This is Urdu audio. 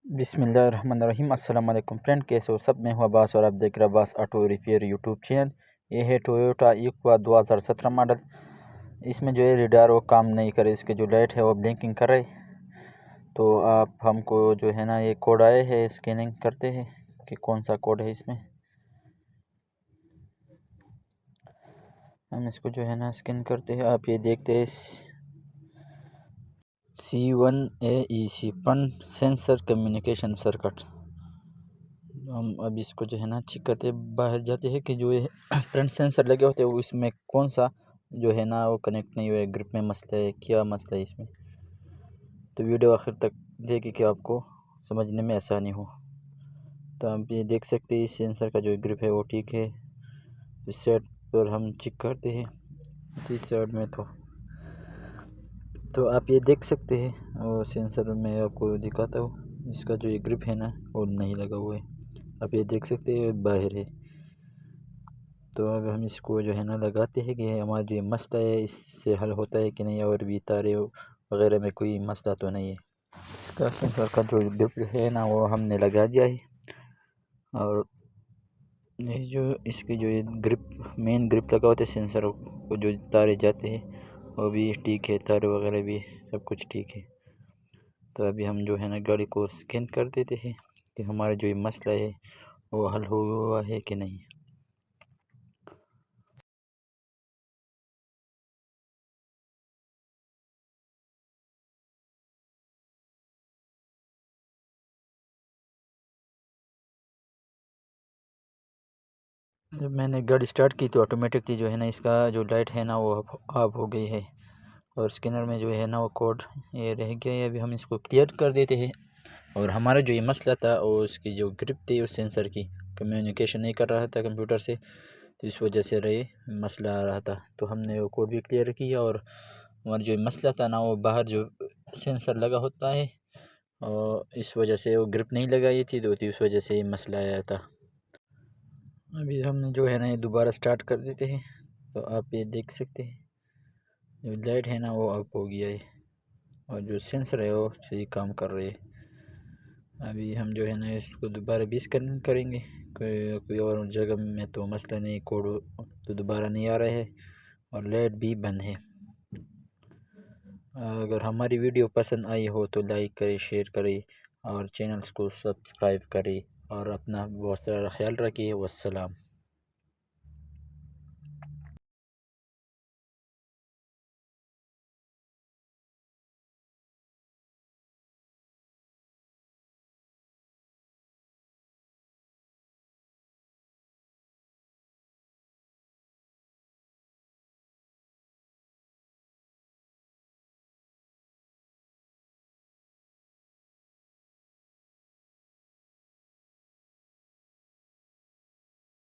بسم اللہ الرحمن الرحیم۔ السلام علیکم فرینڈ، کیسے ہو سب؟ میں ہوں عباس اور آپ دیکھ رہے عباس آٹو ریپیئر یوٹیوب چینل۔ یہ ہے ٹویوٹا ایکوا 2017 ماڈل۔ اس میں جو ہے ریڈار وہ کام نہیں کرے، اس کے جو لائٹ ہے وہ بلنکنگ کر رہے۔ تو آپ ہم کو جو ہے نا یہ کوڈ آئے ہے، اسکیننگ کرتے ہیں کہ کون سا کوڈ ہے اس میں۔ ہم اس کو جو ہے نا اسکین کرتے ہیں۔ آپ یہ دیکھتے ہیں C1AEC front sensor communication circuit. ہم اب اس کو جو ہے نا چیک کرتے باہر جاتے ہیں کہ جو فرنٹ سینسر لگے ہوتے ہیں وہ اس میں کون سا جو ہے نا وہ کنیکٹ نہیں ہوئے، گرپ میں مسئلہ ہے، کیا مسئلہ ہے اس میں۔ تو ویڈیو آخر تک دیکھیں کہ آپ کو سمجھنے میں آسانی ہو۔ تو آپ یہ دیکھ سکتے ہیں سینسر کا جو گرپ ہے وہ ٹھیک ہے۔ اس سائڈ پر ہم چیک کرتے ہیں، اس سائڈ میں تو آپ یہ دیکھ سکتے ہیں اور سینسر میں آپ کو دکھاتا ہوں، اس کا جو یہ گرپ ہے نا وہ نہیں لگا ہوا ہے۔ آپ یہ دیکھ سکتے ہیں باہر ہے۔ تو اب ہم اس کو جو ہے نا لگاتے ہیں کہ ہمارا جو یہ مسئلہ ہے اس سے حل ہوتا ہے کہ نہیں، اور بھی تارے وغیرہ میں کوئی مسئلہ تو نہیں ہے۔ اس کا سینسر کا جو گرپ ہے نا وہ ہم نے لگا دیا ہے، اور یہ جو اس کی جو گرپ مین گرپ لگا ہوتا ہے سینسر کو جو تارے جاتے ہیں وہ بھی ٹھیک ہے، تارے وغیرہ بھی سب کچھ ٹھیک ہے۔ تو ابھی ہم جو ہے نا گاڑی کو اسکین کر دیتے ہیں کہ ہمارا جو یہ مسئلہ ہے وہ حل ہوا ہے کہ نہیں۔ جب میں نے گاڑی سٹارٹ کی تو آٹومیٹکلی جو ہے نا اس کا جو لائٹ ہے نا وہ آف ہو گئی ہے، اور اسکینر میں جو ہے نا وہ کوڈ یہ رہ گیا ہے۔ ابھی ہم اس کو کلیئر کر دیتے ہیں، اور ہمارا جو یہ مسئلہ تھا وہ اس کی جو گرپ تھی اس سینسر کی کمیونیکیشن نہیں کر رہا تھا کمپیوٹر سے، تو اس وجہ سے مسئلہ آ رہا تھا۔ تو ہم نے وہ کوڈ بھی کلیئر کیا، اور ہمارا جو مسئلہ تھا نا وہ باہر جو سینسر لگا ہوتا ہے اور اس وجہ سے وہ گرپ نہیں لگائی تھی، تو اس وجہ سے یہ مسئلہ آیا تھا۔ ابھی ہم نے جو ہے نا یہ دوبارہ سٹارٹ کر دیتے ہیں، تو آپ یہ دیکھ سکتے ہیں جو لائٹ ہے نا وہ آف ہو گیا ہے، اور جو سینسر ہے وہ صحیح کام کر رہے ہیں۔ ابھی ہم جو ہے نا اس کو دوبارہ بھی اسکین کریں گے، کوئی اور جگہ میں تو مسئلہ نہیں، کوڈ تو دوبارہ نہیں آ رہا ہے، اور لائٹ بھی بند ہے۔ اگر ہماری ویڈیو پسند آئی ہو تو لائک کرے، شیئر کرے، اور چینلز کو سبسکرائب کرے، اور اپنا بہت سارا خیال رکھیے۔ والسلام۔